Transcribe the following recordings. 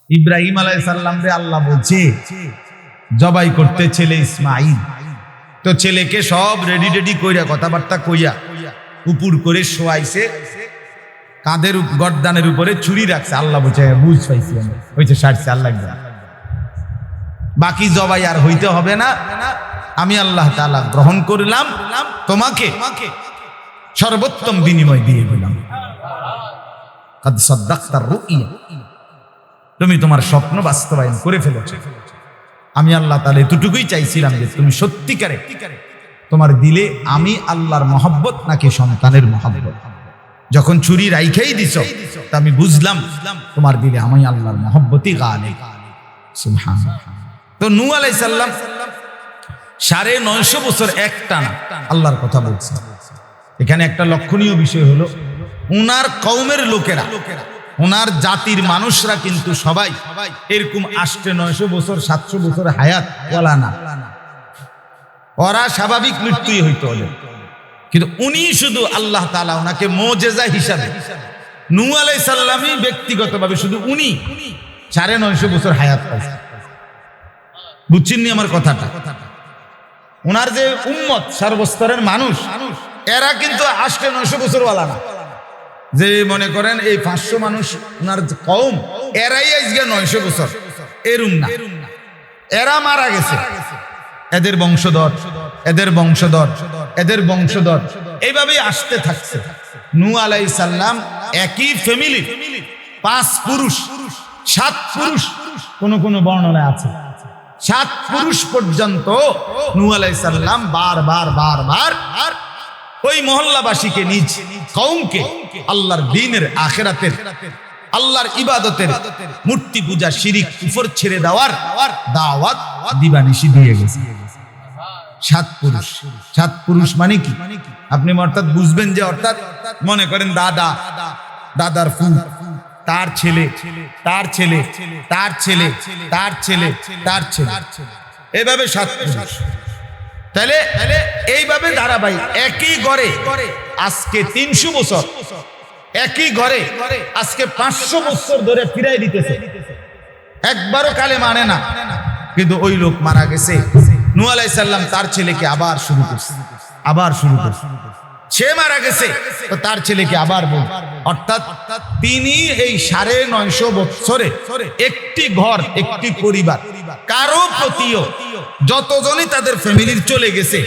ইব্রাহিম আলাইহিস সালাম রে আল্লাহ বলছে জবাই করতে ছেলে ইসমাইল, তো ছেলেকে সব রেডি কইরা কথাবার্তা কইয়া উপর করে শোয়াইছে, কাঁধের গর্দানের উপরে ছুরি রাখছে। আল্লাহ বলছে বুঝ পাইছি আমি, হইছে সারছে আল্লাহ, বাকি জবাই আর হইতে হবে না, আমি আল্লাহ তাআলা গ্রহণ করলাম, তোমাকে সর্বোত্তম বিনিময় দিয়ে দিলাম। কাদ সাদ্দাকতার রুইয়া, তুমি তোমার স্বপ্ন বাস্তবায়ন করে ফেলেছ। আমি আল্লাহ তাআলা এতটুকুই চাইছিলাম যে তুমি সত্যিকারে তোমার দিলে আমি আল্লাহর মহব্বত নাকি সন্তানের মহব্বত। যখন ছুরি রাইখাই দিছ তা আমি বুঝলাম তোমার দিলে আমি আল্লাহর মহব্বতই গালিব। সুবহানাল্লাহ। তো নূহ আলাইহিস সালাম 950 বছর একটানা আল্লাহর কথা বলছে। এখানে একটা লক্ষণীয় বিষয় হলো উনার কওমের লোকেরা, ওনার জাতির মানুষরা কিন্তু সবাই এরকম 800-900 বছর 700 বছর হায়াত ওয়ালা না, ওরা স্বাভাবিক মৃত্যুই হইতো হলে, কিন্তু উনি শুধু আল্লাহ তাআলা ওনাকে মুজিজা হিসাবে, নূহ আলাইহিস সালামই ব্যক্তিগতভাবে শুধু উনি 950 বছর হায়াত পাইছে। বুঝছেননি আমার কথাটা? ওনার যে উম্মত সর্বস্তরের মানুষ, এরা কিন্তু 800-900 বছর ওয়ালা না, যে মনে করেন এই 500 মানুষ ওনার কওম, এরাই আজকে 900 বছর, এরম না। এরা মারা গেছে, এদের বংশধর, এদের বংশধর, এদের বংশধর, এইভাবেই আসতে থাকছে। নূহ আলাইহিস সালাম একই ফ্যামিলি 5 পুরুষ 7 পুরুষ, কোন কোন বর্ণনায় আছে 7 পুরুষ পর্যন্ত নূহ আলাইহিস সালাম বারবার ওই মহল্লাবাসীকে, নিজ কওমকে আল্লাহর দ্বীনের, আখিরাতের, আল্লাহর ইবাদতের, মূর্তি পূজা, শিরিক, কুফর ছেড়ে দেওয়ার দাওয়াত দিবানিশি দিয়ে গেছে। 7 পুরুষ মানে কি? আপনি অর্থাৎ বুঝবেন যে অর্থাৎ মনে করেন দাদার ফুল, তার ছেলে, তার ছেলে, তার ছেলে, তার ছেলে, তার ছেলে, এভাবে 7 পুরুষ। তাহলে এইভাবে ধারাবাহিক একই ঘরে আজকে 300 বছর, একই ঘরে আজকে 500 বছর ধরে ফিরাই দিতেছে, একবারও কালে মানে না, কিন্তু ওই লোক মারা গেছে। নূহ আলাইহিস সালাম তার ছেলেকে আবার শুরু করছে, সে মারা গেছে তো তার ছেলেকে আবার বল, অর্থাৎ তিনি এই 950 বছরে একটি ঘর, একটি পরিবার, কারো প্রতিও যতজনই তাদের ফ্যামিলির চলে গেছে,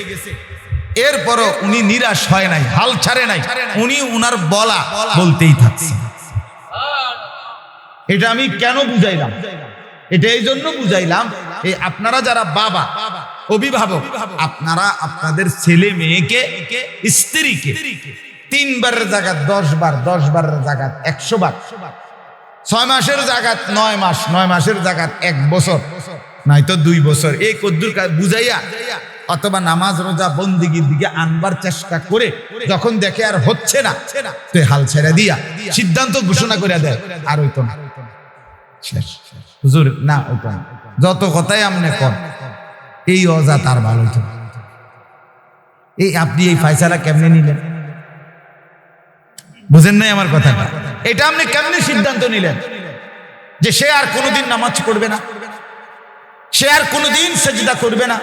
এরপরও উনি নিরাশ হয় নাই, হাল ছাড়ে নাই, উনি উনার বলা বলতেই থাকছে। এটা আমি কেন বুঝাইলাম? এটা এই জন্য বুঝাইলাম, এই আপনারা যারা বাবা, অভিভাবক, আপনারা আপনাদের ছেলে মেয়েকে, স্ত্রীকে 3 বারের জায়গা 10 বার, 10 বারের জায়গা 100 বার, 6 মাসের জায়গা 9 মাস, 9 মাসের জায়গা 1 বছর, নয়তো 2 বছর, এই কদ্দুর বুঝাইয়া অথবা নামাজ রোজা বন্দিগির দিকে আনবার চেষ্টা করে যখন দেখে আর হচ্ছে না, তো হাল ছেড়ে দিয়া সিদ্ধান্ত ঘোষণা করে দেয়, আর হইতো না, শেষ, হুজুর না হইতো না, যত কথাই আমনে কর, এই অজা তার ভালো হইতো। এই আপনি এই ফায়সালা কেমনে নিলেন? বুঝেন নাই আমার কথাটা? এটা আপনি কেমনে সিদ্ধান্ত নিলেন যে সে আর কোনোদিন নামাজ পড়বে না, সে আর কোনোদিন সেজদা করবে না,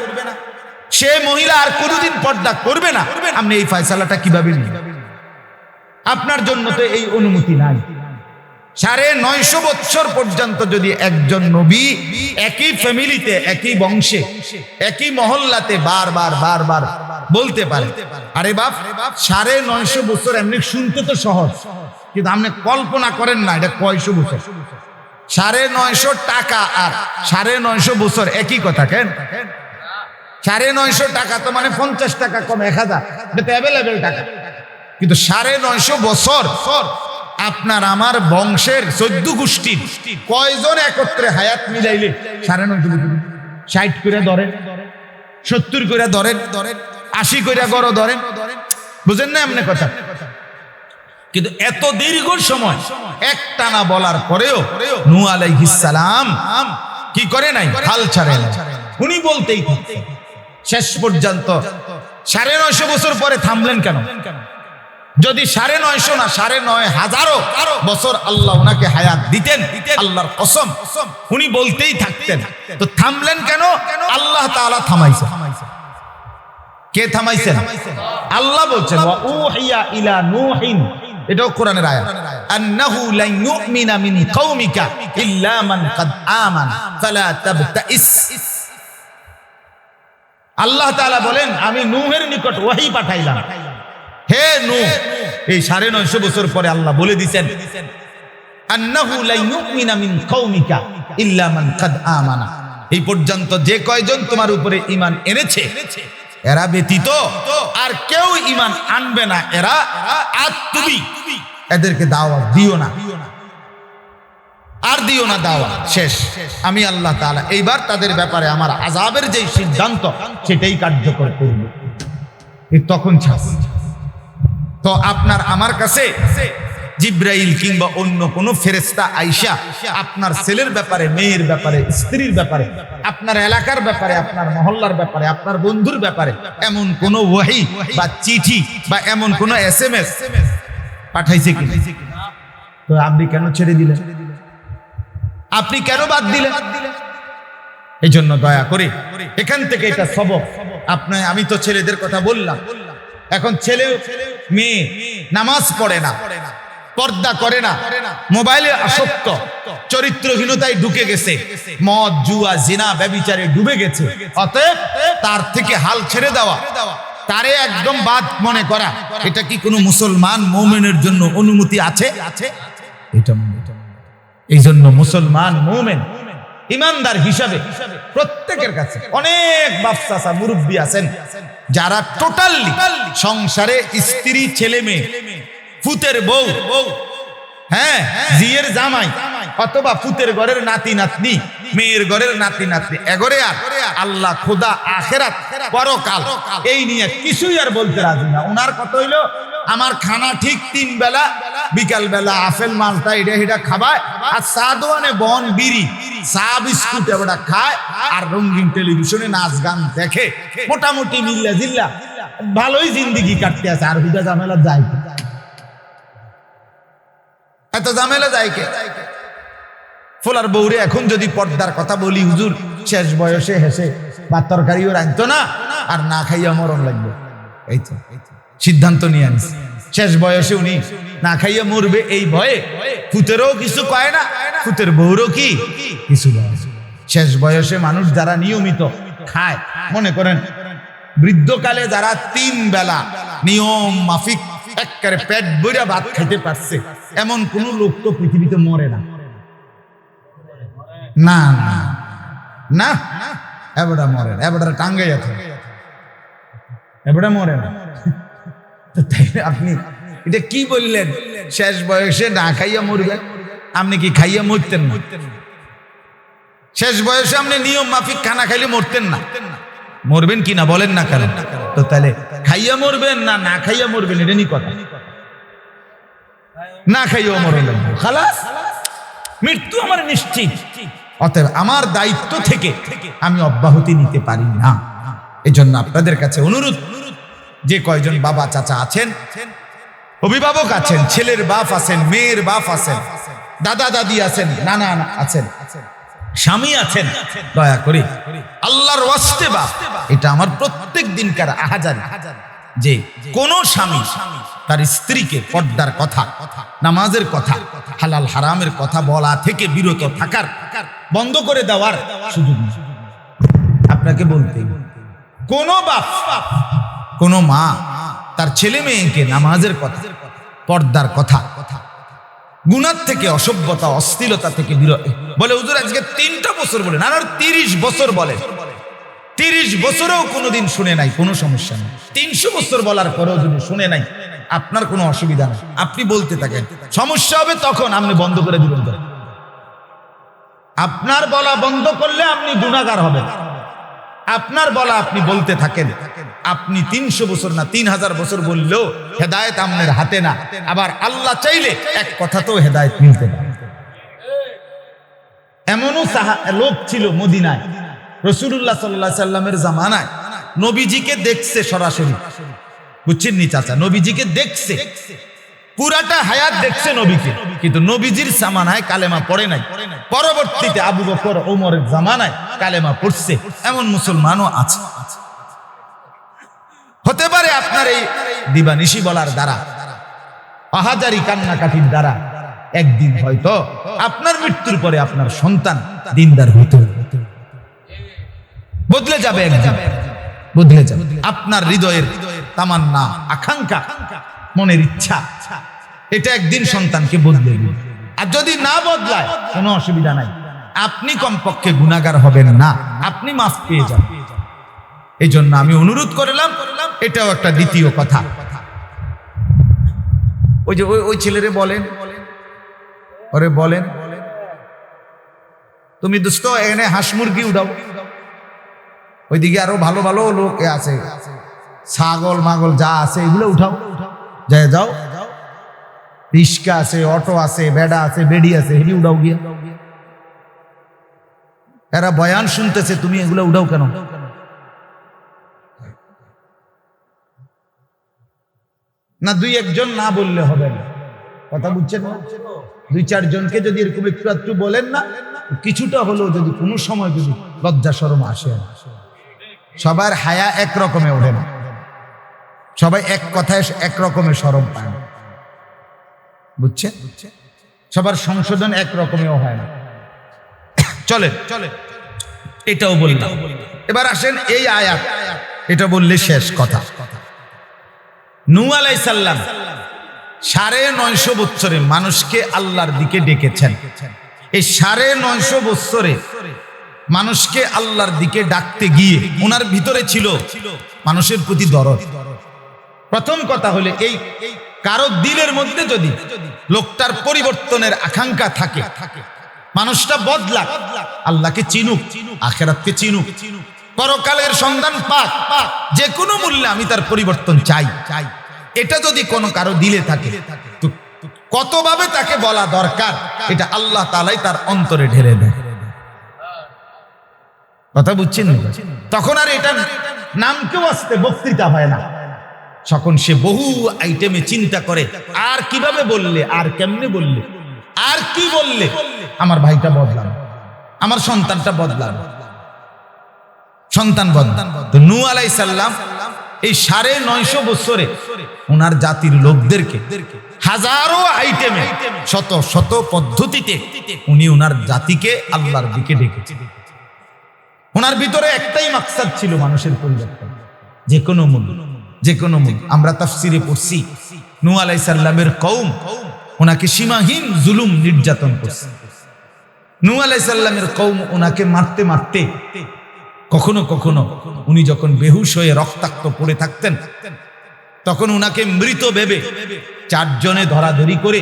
সে মহিলা আর কোনোদিন পর্দা করবে না? আপনি এই ফয়সালাটা কিভাবে নিলেন? আপনার জন্য তো এই অনুমতি নাই। 950 বছর পর্যন্ত যদি একজন নবী একই ফ্যামিলিতে, একই বংশে, একই মহল্লাতে বারবার বলতে পারে, আরে বাপ 950 বছর এমনি শুনতে তো সহজ, কিন্তু আপনি কল্পনা করেন না এটা কয়শো বছর। 950 টাকা আর 950 বছর একই কথা কেন? 950 টাকা তো মানে 50 টাকা কম 1000, এটা অ্যাভেলেবেল টাকা, কিন্তু 950 বছর আপনার আমার বংশের 14 গোষ্ঠীর কয়জন একত্রে হায়াত মিলাইলে 950 60 করে ধরেন, 70 করে ধরেন, 80 করে গড় ধরেন, বুঝেন না এমনি কথা? কিন্তু এত দীর্ঘ সময় একটানা বলার পরেও নূহ আলাইহিস সালাম কি করে নাই? হাল ছাড়ে নাই, উনি বলতেই থাকতেন শেষ পর্যন্ত। 950 বছর পরে থামলেন কেন? যদি 950 না 9,500 বছর আল্লাহ ওনাকে হায়াত দিতেন, আল্লাহর কসম উনি বলতেই থাকতেন। তো থামলেন কেন? আল্লাহ তাআলা থামাইছেন। কে থামাইছেন? আল্লাহ বলছেন ওয়া উহিয়া ইলা নূহিন, এটাও কোরআনের আয়াত, আন্নাহু লা ইউমিনা মিন কওমিকা ইল্লা মান কাদ আমানা ফালা তাবতাইস। আল্লাহ তাআলা বলেন আমি নূহের নিকট ওহী পাঠাইলাম, হে নূহ। এই 950 বছর পরে আল্লাহ বলে দিয়েছেন আন্নাহু লা ইউমিনা মিন কওমিকা ইল্লা মান কাদ আমানা, এই পর্যন্ত যে কয়জন তোমার উপরে ঈমান এনেছে এরা ব্যতীত আর কেউ ঈমান আনবে না। এরা আর তুমি এদেরকে দাওয়াত দিও না, আর দিও না দাওয়াত, শেষ। আমি আল্লাহ তাআলা এইবার তাদের ব্যাপারে আমার আযাবের যে সিদ্ধান্ত সেটাই কার্যকর করব। তখন তো আপনার আমার কাছে জিব্রাইল কিংবা অন্য কোন ফেরেশতা আইসা আপনার ছেলের ব্যাপারে, মেয়ের ব্যাপারে, স্ত্রীর ব্যাপারে, আপনার এলাকার ব্যাপারে, আপনার মহল্লার ব্যাপারে, আপনার বন্ধুর ব্যাপারে এমন কোন ওহী বা চিঠি বা এমন কোন SMS পাঠাইছে কি? তো আপনি কেন ছেড়ে দিলেন? আপনি কেন বাদ দিলেন? এই জন্য দয়া করে এখান থেকে এটা সবক। আমি তো ছেলেদের কথা বললাম, এখন ছেলে মেয়ে নামাজ পড়ে না, পর্দা করে না, মোবাইলে আসক্ত, চরিত্রহীনতায় ঢুকে গেছে, মদ জুয়া জিনা ব্যভিচারে ডুবে গেছে। অতএব তার থেকে হাল ছেড়ে দেওয়া, তারে একদম বাদ মনে করা, এটা কি কোনো মুসলমান মুমিনের জন্য অনুমতি আছে? এটা এই জন্য মুসলমান মুমিন ইমানদার হিসাবে প্রত্যেকের কাছে অনেক বাপ চাচা মুরব্বী আছেন যারা টোটালি সংসারে স্ত্রী ছেলে মেয়ে, ফুতের বউ, হ্যাঁ জিয়ের জামাই, অথবা ফুতের ঘরের নাতি নাতনি, মেয়ের ঘরের নাতি নাতনি, এগরে আর আল্লাহ খোদা আখেরাত পরকাল এই নিয়ে কিছুই আর বলতে রাজি না। ওনার কথা হইলো আমার খানা ঠিক 3 বেলা, বিকাল বেলা আপেল মালটা এটা এটা খাবায়, আর চা দোয়ানে বন বিড়ি চা বিস্কুট এবার খায়, আর রঙিন টেলিভিশনে নাচ গান দেখে, মোটামুটি মিল্লা জিল্লা ভালোই জিন্দিগি কাটতে আছে। আর হুদা ঝামেলা যায়, এত ঝামেলা যায় কে? ফোলার বউরে এখন যদি পর্দার কথা বলি, হুজুর শেষ বয়সে হেসে বা তরকারিও রাখতো না, আর না খাইয়া মরণ লাগবে, এই তো সিদ্ধান্ত নিয়ে আনছে। শেষ বয়সে উনি না খাইয়া মরবে এই ভয়ে ফুতেরও কিছু কয় না, ফুতের বউরও কি কিছু বলে। শেষ বয়সে মানুষ যারা নিয়মিত খায়, মনে করেন বৃদ্ধকালে যারা 3 বেলা নিয়ম মাফিক একেবারে পেট ভরে ভাত খেতে পারছে, এমন কোন লোক তো পৃথিবীতে মরে না। না না না, এবারে মরে না, এবারে টাঙ্গাই আছে, এবারে মরে না। আপনি এটা কি বললেন? শেষ বয়সে না খাইয়া মরবেন? আপনি কি খাইয়া মরতেন না? শেষ বয়সে আপনি নিয়ম মাফিক খানা খাইলে মরতেন না? মরবেন কি না বলেন না কেন? তো তাহলে খাইয়া মরবেন না না খাইয়া মরবেন, এটা নি কথা। না খাইয়াও মরণ লাগবে, খালাস, মৃত্যু আমার নিশ্চিত। অতএব আমার দায়িত্ব থেকে আমি অব্যাহতি নিতে পারি না। এজন্য আপনাদের কাছে অনুরোধ, যে কয়জন বাবা চাচা আছেন, অভিভাবক আছেন, ছেলের বাপ আছেন, মেয়ের বাপ আছেন, দাদা দাদি আছেন, নানা আছেন, স্বামী আছেন, দয়া করে আল্লাহর ওয়াস্তে বাপ, এটা আমার প্রত্যেক দিনকার আহাজারি যে কোন স্বামী তার স্ত্রীকে পর্দার কথা, নামাজের কথা, হালাল হারামের কথা বলা থেকে বিরত থাকার, বন্ধ করে দেওয়ার সুযোগ নেই। আপনাকে বলতে, কোন বাপ কোন মা তার ছেলে মেয়েকে নামাজের কথা, পর্দার কথা, গুনার থেকে, অসভ্যতা অশ্লীলতা থেকে বিরত বলে। হুজুর আজকে 3টা বছর বলেন, আর 30 বছর বলেন, 30 বছরেও কোনোদিন শুনে নাই, কোনো সমস্যা নেই। 300 বছর বলার পরেও যদি শুনে নাই, আপনার কোনো অসুবিধা নেই, আপনি বলতে থাকেন। সমস্যা হবে তখন আপনি বন্ধ করে দিবেন। আপনার বলা বন্ধ করলে আপনি গুনাহগার হবেন। আপনার বলা আপনি বলতে থাকেন। আপনি 300 বছর না 3000 বছর বললেও হেদায়েত আপনার হাতে না। আবার আল্লাহ চাইলে এক কথাতেও হেদায়েত মিলতে পারে। এমনও লোক ছিল মদিনায়, রাসূলুল্লাহ সাল্লাল্লাহু আলাইহি সাল্লামের জামানায় নবীজিকে দেখছে সরাসরি, বুঝছেন নি চাচা? নবীজিকে দেখছে, পুরাটা হায়াত দেখছে নবীকে, কিন্তু নবীজির জামানায় কালেমা পড়ে নাই। পরবর্তীতে আবু বকর ওমরের জামানায় কালেমা পড়ছে, এমন মুসলমানও আছে। হতে পারে আপনার এই দিবানিশি বলার দ্বারা, আহাজারি কান্নাকাটির দ্বারা একদিন হয়তো আপনার মৃত্যুর পরে আপনার সন্তান দিনদার হতে বদলে যাবে, একদিন বদলে যাবে। আপনার হৃদয়ের তামান্না, আকাঙ্ক্ষা, মনের ইচ্ছা, এটা একদিন সন্তানকে বদলে দিবে। আর যদি না বদলায় কোনো অসুবিধা নাই, আপনি কমপক্ষে গুনাহগার হবেন না, আপনি মাফ পেয়ে যাবেন। এই জন্য আমি অনুরোধ করলাম, এটাও একটা দ্বিতীয় কথা। ওই যে ওই ছেলেরে বলেন, ওরে বলেন তুমি দোস্ত এনে হাঁস মুরগি উঠাও, ওইদিকে আরো ভালো ভালো লোক আছে, ছাগল মাগল যা আছে এগুলো উঠাও, যাও। রিস্কা আছে, অটো আছে, বেডা আছে, বেডি আছে, হেডি উঠাও গিয়া। এরা বয়ান শুনতেছে, তুমি এগুলো উঠাও কেন? না দুই একজন না বললে হবে না, কথা বুঝছেন না? দুই চারজনকে যদি এরকম একটু বলেন না, কিছুটা হলেও যদি কোনো সময় যদি লজ্জা শরম আসে। সবার হায়া এক রকমে ওঠে না, সবাই এক কথায় এক রকমের শরম পায় না, বুঝছেন? সবার সংশোধন এক রকমেও হয় না। চলে এটাও বললাম। এবার আসেন এই আয়াত, এটা বললে শেষ কথা। নূহ আলাইহিস সালাম 950 বছরে মানুষকে আল্লাহর দিকে ডেকেছেন। এই 950 বছরে মানুষকে আল্লাহর দিকে ডাকতে গিয়ে ওনার ভিতরে ছিল মানুষের প্রতি দরদ। প্রথম কথা হলে এই কারো দিলের মধ্যে যদি লোকটার পরিবর্তনের আকাঙ্ক্ষা থাকে, মানুষটা বদলাক, আল্লাহকে চিনুক, আখিরাতকে চিনুক, পরকালের সন্ধান পাক, যে কোনো মূল্যে আমি তার পরিবর্তন চাই, এটা যদি কোনো কারো দিলে থাকে, তো কতভাবে তাকে বলা দরকার এটা আল্লাহ তাআলাই তার অন্তরে ঢেলে দেয়। কথা বুঝছেন? তখন আর এটা নামকেও আসতে বক্তৃতা হয় না, তখন সে বহু আইটেমে চিন্তা করে, আর কিভাবে বললে, আর কেমনে বললে, আর কি বললে আমার ভাইটা বদলাম, আমার সন্তানটা বদলাম, সন্তান বদলাম। তো নূহ আলাইহিস সালাম এই 950 বছরে ওনার জাতির লোকদেরকে হাজারো আইটেমে, শত শত পদ্ধতিতে উনি ওনার জাতিকে আল্লাহর দিকে ডেকেছেন। ওনার ভিতরে একটাই মাকসাদ ছিল, মানুষের পরিবর্তন, যে কোনো মূল্য, যে কোনো মূল্য। আমরা তাফসিরে পড়ছি নূহ আলাইহিস সালামের কওম ওনাকে সীমাহীন জুলুম নির্যাতন করছে। নূহ আলাইহিস সালামের কওম ওনাকে মারতে মারতে কখনো কখনো উনি যখন বেহুশ হয়ে রক্তাক্ত পড়ে থাকতেন, তখন উনাকে মৃত ভেবে 4 জনে ধরাধরি করে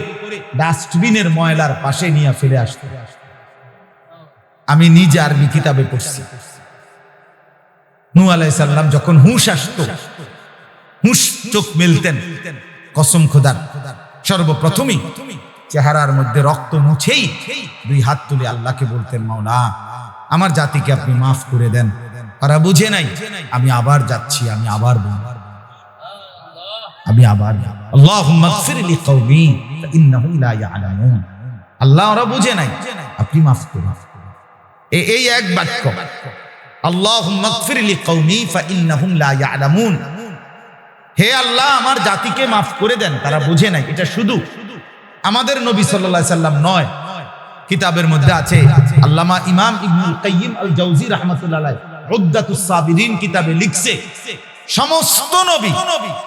ডাস্টবিনের ময়লার পাশে নিয়ে ফেলে আসতেন। আমি নিজে আরবি কিতাবে পড়ছি, নূহ আলাইহিস সালাম যখন হুঁশ আসতো, হুঁশ চোখ মেলতেন, কসম খোদার সর্বপ্রথমই চেহারার মধ্যে রক্ত মুছেই 2 হাত তুলে আল্লাহকে বলতেন, মাওলা আমার জাতিকে আপনি মাফ করে দেন, তারা বুঝে নাই, আমি আবার যাচ্ছি, আমি আবার বলবো, আমি আবার আল্লাহুম্মা গফির লিকওমি ফাইন্নাহুম লা ইয়ালামুন। আল্লাহ ওরা বুঝে নাই, আপনি মাফ করুন। এই এক বাক্য, আল্লাহুম্মা গফির লিকওমি ফাইন্নাহুম লা ইয়ালামুন, হে আল্লাহ আমার জাতিকে মাফ করে দেন, তারা বুঝে নাই। এটা শুধু আমাদের নবী সাল্লাল্লাহু আলাইহি সাল্লাম নয়, কিতাবের মধ্যে আছে, আল্লামা ইমাম ইবনুল কাইয়িম আল জাওজি রাহমাতুল্লাহ আলাইহি উদ্দাতুস সাবিরিন কিতাবে লিখছে, সমস্ত নবী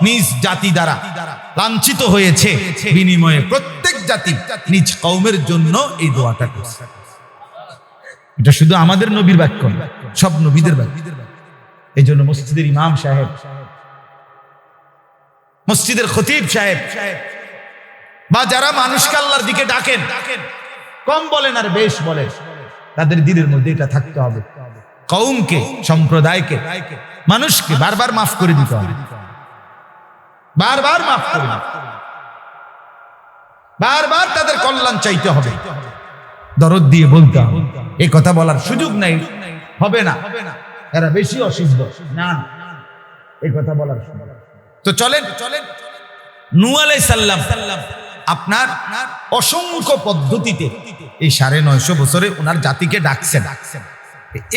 নিজ জাতি দ্বারা লাঞ্ছিত হয়েছে, বিনিময়ে প্রত্যেক জাতি নিজ কওমের জন্য এই দোয়াটা করছে। এটা শুধু আমাদের নবীর বাক্য না, সব নবীদের বাক্য। এই জন্য মসজিদের ইমাম সাহেব, মসজিদের খতিব সাহেব বা যারা মানুষকে আল্লাহর দিকে ডাকেন, কম বলেন আর বেশ বলেন, তাদের দিলের মধ্যে এটা থাকতে হবে, কওমকে, সম্প্রদায়কে, মানুষকে বারবার মাফ করে দিতে হবে, বারবার মাফ করে দিতে হবে, বারবার তাদের কল্যাণ চাইতে হবে, দরদ দিয়ে বলতে হবে। এই কথা বলার সুযোগ নাই, হবে না, এরা বেশি অসুস্থ না, এই কথা বলার সুযোগ। তো তো চলেন নূহ আলাইহিস সালাম আপনার অসংখ্য পদ্ধতিতে এই 950 বছরে ওনার জাতিকে ডাকছেন।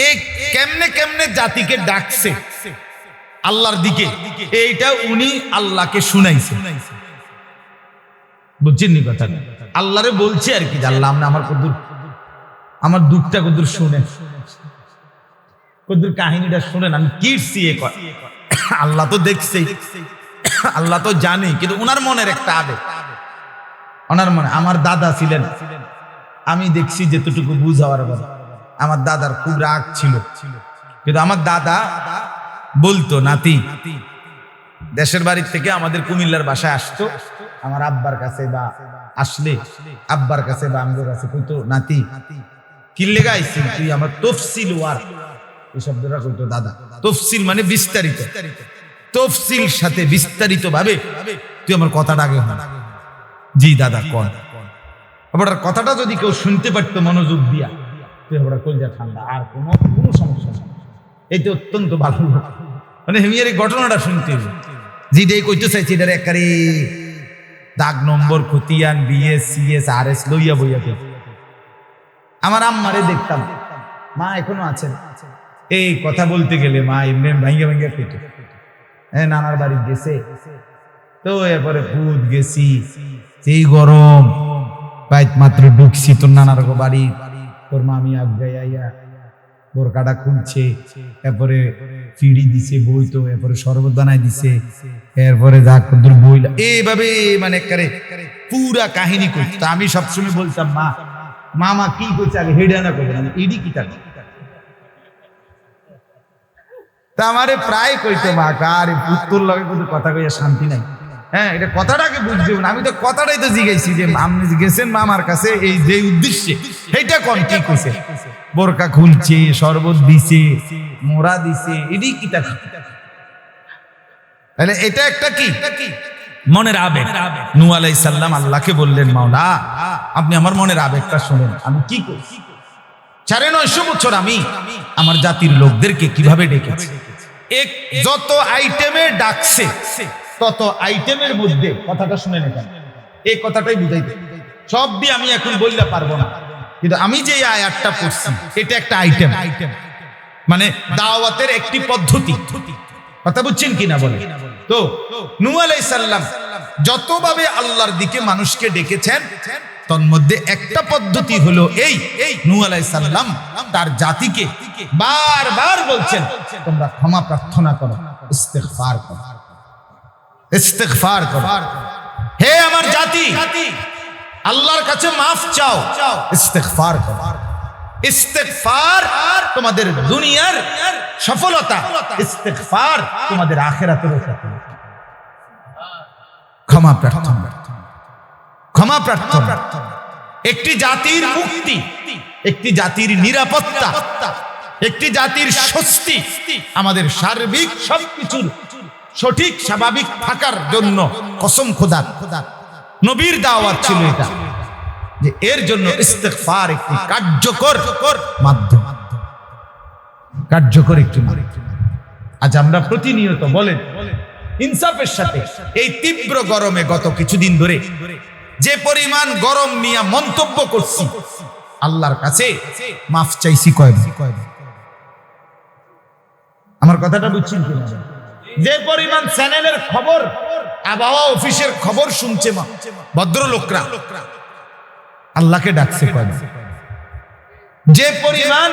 এই কেমনে কেমনে জাতিকে ডাকছে আল্লাহর দিকে, এইটা উনি আল্লাহকে শুনাইছেন। বুঝছেন নি কথা? আল্লাহরে বলছে আর কি, আল্লাহ আপনি আমার দুঃখটা কদ্দুর শুনেন, কদ্দুর কাহিনীটা শুনেন, আমি কিরছি এ কথা। আল্লাহ তো দেখছে, আল্লাহ তো জানে, কিন্তু ওনার মনের একটা আবেগ, ওনার মনে। আমার দাদা ছিলেন, আমি দেখছি যেতটুকু বুঝাবার কথা, আমার দাদার খুব রাগ ছিল, কিন্তু আমার দাদা বলতো, নাতি দেশের বাড়ির থেকে আমাদের কুমিল্লার বাসায় আসতো, আমার আব্বার কাছে বা আসলে আব্বার কাছে বা আমাদের কাছে কইতো, নাতি কি লেগে আইছিস তুই, আমার তফসিল ওয়ার, এই শব্দটা কইতো দাদা। তফসিল মানে বিস্তারিত, তফসিল সাথে বিস্তারিত ভাবে তুই আমার কথাটা আগে হয়। জি দাদা কোন আপনার কথাটা যদি কেউ শুনতে পারতো মনোযোগ দিয়া, তুই আপনার কলজা ঠান্ডা, আর কোনো সমস্যা নেই। এইটা অত্যন্ত ভালো লোক, মানে হেমিয়ার এই ঘটনাটা শুনতে যেটাই কইতে চাইছি, এটার একারে দাগ নম্বর খতিয়ান বিএস সিএস আর এস লইয়া বইয়া। আমার আম্মারে দেখতাম, মা এখনো আছেন, এই কথা বলতে গেলে মা এমনি ভাঙ্গা ভাঙ্গা খেতে, হ্যাঁ নানার বাড়ি গেছে তো, এরপরে ভূত গেছি, সেই গরম বাইত মাত্র ঢুকছি তোর নানার বাড়ি, তোর মামি আগে আইয়া বোরকাটা খুলছে, এরপরে ফিড়ি দিছে বই, তো এরপরে শরবত বানাই দিছে, এরপরে যা কদ্দুর বইলা, এইভাবে মানে পুরা কাহিনী করতো। আমি সবসময় বলতাম, মা মামা কি করছে আগে হেডে না করবে না, ইডি কি থাকে। তা আমারে প্রায় কইতো, মা কার পুত্তর লগে কিন্তু কথা কইয়া শান্তি নাই, হ্যাঁ এটা কথাটাকে বুঝতে না। আমি তো কথাটাই তো জিজ্ঞাসি যে আপনি গেছেন মামার কাছে এই যে উদ্দেশ্যে, এইটা কোন কি কইছে, বোরকা খুলছে, শরবত দিছে, মোড়া দিছে, এডি কি থাকে। তাহলে এটা একটা কি মনের আবেগ। নূহ আলাইহিস সালাম আল্লাহকে বললেন, মাওলা আপনি আমার মনের আবেগটা শুনেন, আমি কি করছি। 950 বছর আমি আমার জাতির লোকদেরকে কিভাবে ডেকেছি, এক যত আইটেমে ডাকছে তত আইটেমের মধ্যে কথাটা শুনে নেবেন, এই কথাটাই বুঝাইতে। সব দিয়ে আমি এখন বলতে পারবো না, কিন্তু আমি যে আয়াতটা পড়ছি এটা একটা আইটেম, মানে দাওয়াতের একটি পদ্ধতি। কথা বুঝছেন কিনা বলে? তো নূহ আলাইহিস সালাম যতভাবে আল্লাহর দিকে মানুষকে ডেকেছেন, তন্মধ্যে একটা পদ্ধতি হলো এই, নূহ আলাইহিস সালাম তার জাতিকে বারবার বলছেন, তোমরা ক্ষমা প্রার্থনা করো, ইস্তিগফার করো, ইস্তিগফার করো। হে আমার জাতি, আল্লাহর কাছে মাফ চাও, ইস্তিগফার করো। ইস্তিগফার তোমাদের দুনিয়ার সফলতা, ইস্তিগফার তোমাদের আখিরাতের সফলতা। ক্ষমা প্রার্থনা, ক্ষমা প্রার্থনা একটি জাতির মুক্তি, একটি জাতির নিরাপত্তা, একটি জাতির স্বস্তি, আমাদের সার্বিক সবকিছুর সঠিক স্বাভাবিক থাকার জন্য কসম খোদার নবীর দাওয়াত ছিল এটা, যে এর জন্য ইস্তিগফার একটি কার্যকর মাধ্যম, কার্যকর একটি মাধ্যম। আজ আমরা প্রতিনিয়ত বলেন ইনসাফের সাথে এই তীব্র গরমে গত কিছুদিন ধরে যে পরিমাণ গরম নিয়ে মন্তব্য করছি, আল্লাহর কাছে মাফ চাইছি কয়বার? আমার কথাটা বুঝছেন কিনা? যে পরিমাণ চ্যানেলের খবর, আবহাওয়া অফিসের খবর শুনছে ভদ্রলোকরা, আল্লাহকে ডাকছে কয়বার? যে পরিমাণ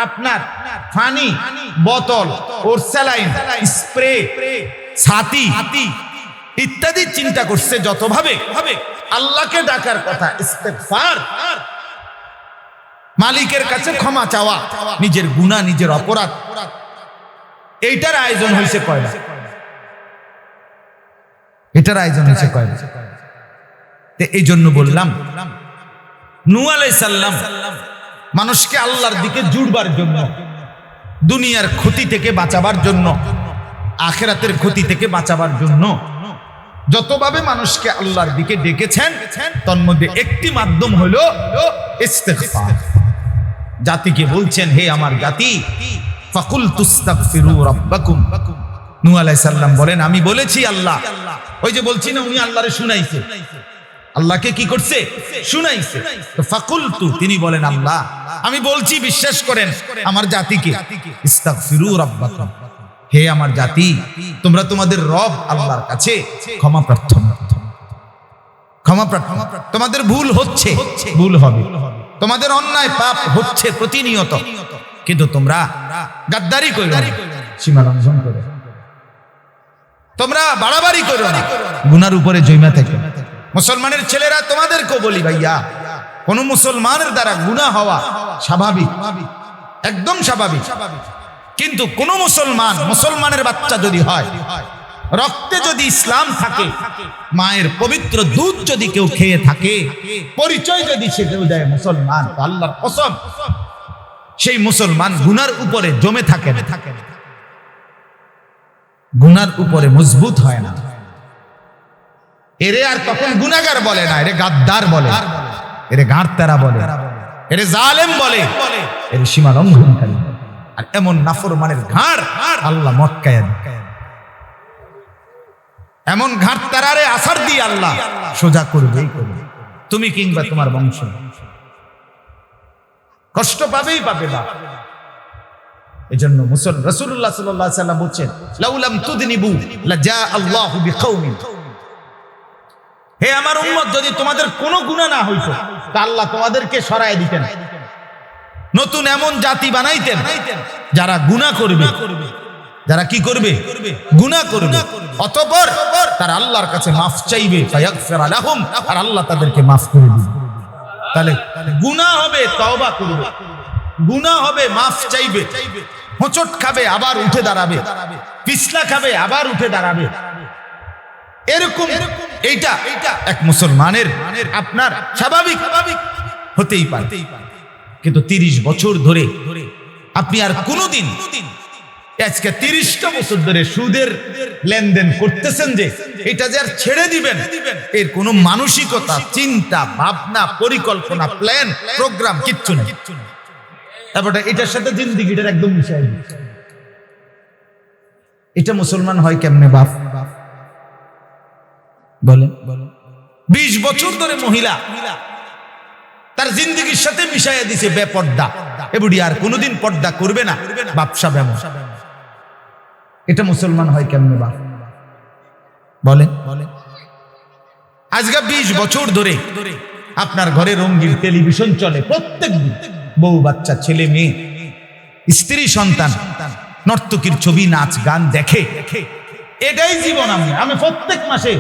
আপনার পানি বোতল, ওর স্যালাইন, স্প্রে, ছাতি ইত্যাদি চিন্তা করছে, যতভাবে আল্লাহকে ডাকার কথা, ইস্তিগফার, মালিকের কাছে ক্ষমা চাওয়া, নিজের গুনাহ, নিজের অপরাধ, এইটার আয়োজন হয়েছে কয়বার? এটার আয়োজন হয়েছে কয়বার? এই জন্য বললাম নূহ আলাইহিস সালাম মানুষকে আল্লাহর দিকে জুড়বার জন্য, দুনিয়ার ক্ষতি থেকে বাঁচাবার জন্য, আখিরাতের ক্ষতি থেকে বাঁচাবার জন্য যতভাবে মানুষকে আল্লাহর দিকে ডেকেছেন, তন্মধ্যে একটি মাধ্যম হলো ইস্তিগফার। জাতিকে বলছেন, হে আমার জাতি, ফাকুল তুস্তাগফিরু রাব্বাকুম, নূহ আলাইহিস সালাম বলেন আমি বলেছি আল্লাহ, ওই যে বলছি না উনি আল্লাহরে শুনাইছে, আল্লাহকে কি করছে? শুনাইছে। তো ফাকুলতু, তিনি বলেন আল্লাহ আমি বলছি বিশ্বাস করেন আমার জাতিকে, ইস্তাগফিরু রাব্বাকুম, হে আমার জাতি তোমরা তোমাদের রব আল্লাহর কাছে ক্ষমা প্রার্থনা, ক্ষমা প্রার্থনা। তোমাদের ভুল হচ্ছে, ভুল হবে, তোমাদের অন্যায় পাপ হচ্ছে প্রতিনিয়ত, কিন্তু তোমরা গাদ্দারি করো না, সীমা লঙ্ঘন করো, তোমরা বাড়াবাড়ি করো না, গুনার উপরে জৈমা থেকে। মুসলমানের ছেলেরা তোমাদেরকেও বলি ভাইয়া, কোন মুসলমানের দ্বারা গুনাহ হওয়া স্বাভাবিক, একদম স্বাভাবিক, কিন্তু কোন মুসলমানের বাচ্চা যদি হয়, রক্তে যদি ইসলাম থাকে, মায়ের পবিত্র দুধ যদি কেউ খেয়ে থাকে, পরিচয় যদি সে কেউ দেয় মুসলমান, আল্লাহর কসম সেই মুসলমান গুনার উপরে জমে থাকে না, গুনার উপরে মজবুত হয় না। এরে আর তখন গুনাহগার বলে না, এরে গাদ্দার বলে, এরে গাঁড়তারা বলে, এরে জালেম বলে, এরে সীমা লঙ্ঘনকারী। আর এমন নাফরমানের ঘাড় আল্লাহ মটকায়া দেয়, এমন ঘাড়তারারে আসার দিয়ে আল্লাহ সোজা করবেই করবে, তুমি কিংবা তোমার বংশ কষ্ট পাবেই পাবে না। এজন্য রাসূলুল্লাহ সাল্লাল্লাহু আলাইহি ওয়াসাল্লাম বলেন লাউলাম তুদনিবু লাজা আল্লাহু বিকওমিন, হে আমার উম্মত যদি তোমাদের কোনো গুনাহ না হইতো তা আল্লাহ তোমাদেরকে সরায় দিতেন, নতুন এমন জাতি বানাইতেন যারা গুনাহ করবে, যারা কি করবে? গুনাহ করবে, অতঃপর তারা আল্লাহর কাছে মাফ চাইবে, ফায়াগফির লাহুম, আর আল্লাহ তাদেরকে মাফ করে দিবে। তাহলে গুনাহ হবে তওবা করবে, গুনাহ হবে মাফ চাইবে, হোঁচট খাবে আবার উঠে দাঁড়াবে, পিছলা খাবে আবার উঠে দাঁড়াবে, এরকম এইটা এক মুসলমানের আপনার স্বাভাবিক হতেই পারে। কিন্তু 30 বছর ধরে আপনি আর কোনোদিন, আজকে 30টা বছর ধরে সুদের লেনদেন করতেছেন, যে এটা যে আর ছেড়ে দিবেন এর কোনো মানসিকতা, চিন্তা ভাবনা, পরিকল্পনা, প্ল্যান, প্রোগ্রাম কিচ্ছু নেই। তারপরে এটার সাথে জিন্দেগিটার একদম মিশাই দিচ্ছে। এটা মুসলমান হয় কেমনে বাপ বলে? 20 বছর ধরে মহিলা তার জিন্দগির সাথে মিশাইয়া দিছে বেপর্দা, এবুড়ি আর কোনোদিন পর্দা করবে না, ব্যবসা ব্যবসা। এটা মুসলমান হয় কেমনে বাপ বলে? আজকে 20 বছর ধরে আপনার ঘরে রঙিন টেলিভিশন চলে, প্রত্যেক দিন বউ বাচ্চা, ছেলে মেয়ে, স্ত্রী সন্তান নর্তকীর ছবি, নাচ গান দেখে, এটাই জীবন। আমি প্রত্যেক মাসে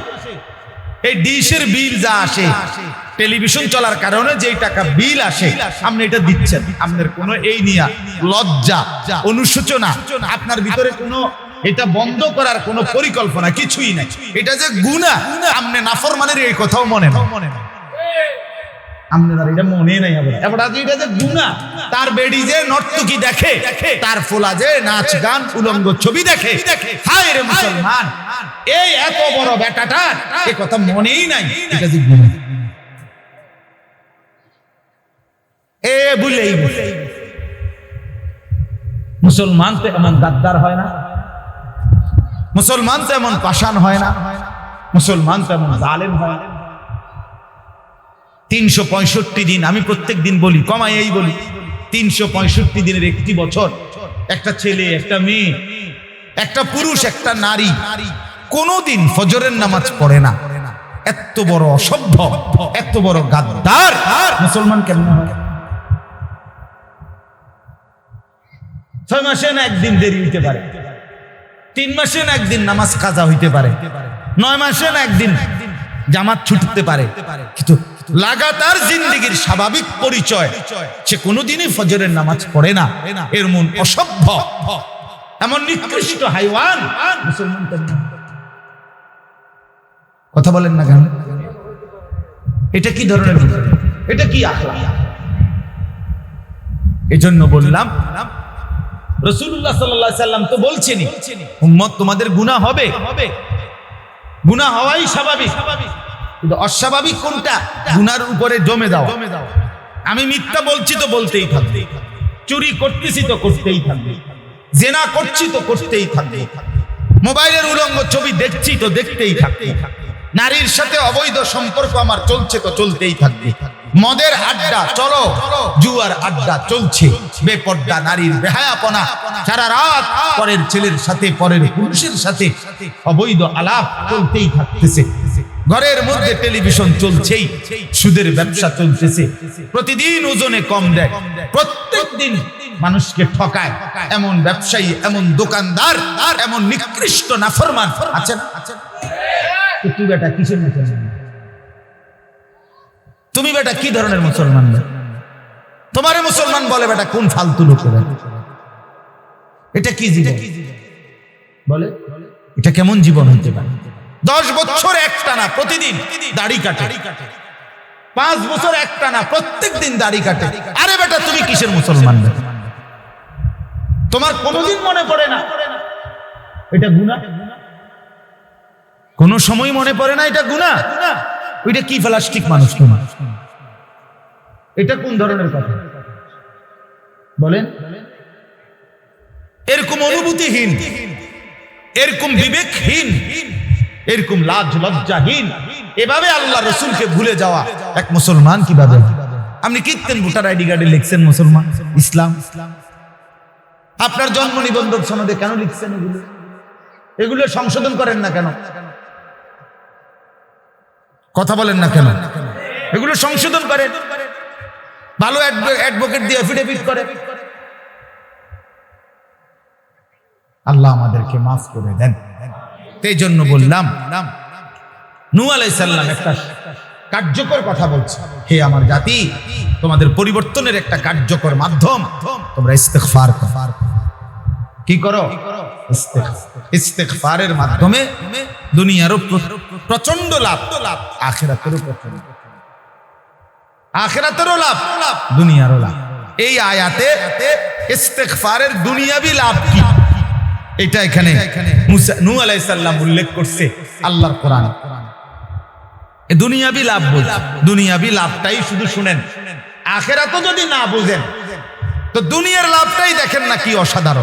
এই ডিশের বিল যা আসে, টেলিভিশন চলার কারণে যে টাকা বিল আসে, আপনি এটা দিচ্ছেন, আপনার কোনো এই নিয়ে লজ্জা, অনুশোচনা আপনার ভিতরে কোনো এটা বন্ধ করার কোনো পরিকল্পনা কিছুই নাই। এটা যে গুনাহ, আপনি নাফরমানের এই কথাও মনে না, আপনার এটা মনে নাই। এবার এটা যে গুনাহ, তার বেডি যে নর্তকী দেখে, তার ফোলা যে নাচ গান উলঙ্গ ছবি দেখে, হায় রে মুসলমান, এই এত বড় বেটাটার এই কথা মনেই নাই, এটা যে গুনাহ। এ বলেই মুসলমান তো এমন গাদ্দার হয় না, মুসলমান তো এমন পাষাণ হয় না, মুসলমান তো এমন জালেম হয় না। 365 দিন, আমি প্রত্যেক দিন বলি, কমাই এই বলি, 365 দিনের একটি বছর একটা ছেলে, একটা মেয়ে, একটা পুরুষ, একটা নারী কোনদিন ফজরের নামাজ পড়ে না। এত বড় অসভ্য, এত বড় গাদ্দার মুসলমান কেমন হয়? 6 মাসে না একদিন দেরি হইতে পারে, 3 মাসে না একদিন নামাজ কাজা হইতে পারে, 9 মাসে না একদিন জামাত ছুটতে পারে, কিন্তু লাগাতার জিন্দেগির স্বাভাবিক পরিচয় সে কোনোদিনই ফজরের নামাজ পড়ে না। এর মন অসভ্য, এমন নিকৃষ্ট হাইওয়ান মুসলমান কেন? কথা বলেন না কেন? এটা কি ধরনের, এটা কি আখলাক? এজন্য বললাম রাসূলুল্লাহ সাল্লাল্লাহু আলাইহি সাল্লাম তো বলছেনই, উম্মত তোমাদের গুনাহ হবে, গুনাহ হওয়াই স্বাভাবিক, কিন্তু অস্বাভাবিক কোনটা? গুনার উপরে জমে যাওয়া। আমি মিথ্যা বলছি তো বলতেই থাকবে, চুরি করতেছি তো করতেই থাকবে, জেনা করছি তো করতেই থাকবে, মোবাইলের উলঙ্গ ছবি দেখছি তো দেখতেই থাকবো, নারীর সাথে অবৈধ সম্পর্ক আমার চলছে তো চলতেই থাকবে, মদের আড্ডা চলো, জুয়ার আড্ডা চলছে, বেপর্দা নারীর বেহায়াপনা, সারা রাত পরের ছেলের সাথে পরের পুরুষের সাথে অবৈধ আলাপ চলতেই থাকতেছে, ঘরের মধ্যে টেলিভিশন চলছেই, সুদের ব্যবসা চলতেছে, প্রতিদিন ওজনে কম দেয়, প্রত্যেক দিন মানুষকে ঠকায়, এমন ব্যবসায়ী, এমন দোকানদার, এমন নিকৃষ্ট নাফরমান আছে না? তুই বেটা কিসের মুসলমান? তুমি বেটা কি ধরনের মুসলমান? তোমারে মুসলমান বলে বেটা কোন ফালতু লোকেরা? এটা কি জীবন বলে? এটা কেমন জীবন হতে পারে? 10 বছর একটানা প্রতিদিন দাড়ি কাটে, 5 বছর একটানা প্রত্যেক দিন দাড়ি কাটে। আরে বেটা তুমি কিসের মুসলমান? তোমার কোনোদিন মনে পড়ে না এটা গুনাহ? কোন সময় মনে পড়ে না এটা গুনাহ? ওইটা কি প্লাস্টিক মানুষ? তোমার এটা কোন ধরনের কথা বলেন? এরকম অনুভূতিহীন, এরকম বিবেকহীন, এরকম লাজ লজ্জাহীন, এভাবে আল্লাহ রসুলকে ভুলে যাওয়া এক মুসলমান কিভাবে? আপনি কীর্তেন ভোটার আইডি কার্ডে লিখছেন মুসলমান ইসলাম, আপনার জন্ম নিবন্ধন সনদে কেন লিখছেন এগুলো? এগুলো সংশোধন করেন না কেন? কথা বলেন না কেন? এগুলো সংশোধন করেন, ভালো অ্যাডভোকেট দিয়ে এফিডেভিট করে। আল্লাহ আমাদেরকে মাফ করে দেন। এই জন্য বললাম নূহ আলাইহিস সালাম একটা কার্যকর কথা বলছে, হে আমার জাতি, তোমাদের পরিবর্তনের একটা কার্যকর মাধ্যম তোমরা ইস্তেগফার করো। কি করো? ইস্তেগফারের মাধ্যমে দুনিয়ারও প্রচন্ড লাভ, আখিরাতেরও প্রচন্ড, আখিরাতেরও লাভ, দুনিয়ারও লাভ। এই আয়াতে ইস্তেগফারের দুনিয়াবি লাভ কি এটা এখানে নূহ আলাইহিস সালাম উল্লেখ করছে আল্লাহর কোরআনে। দুনিয়াবি লাভ বলছে, দুনিয়াবি লাভটাই শুধু শুনেন, আখিরাতও যদি না বুঝেন তো দুনিয়ার লাভটাই দেখেন না কি অসাধারণ।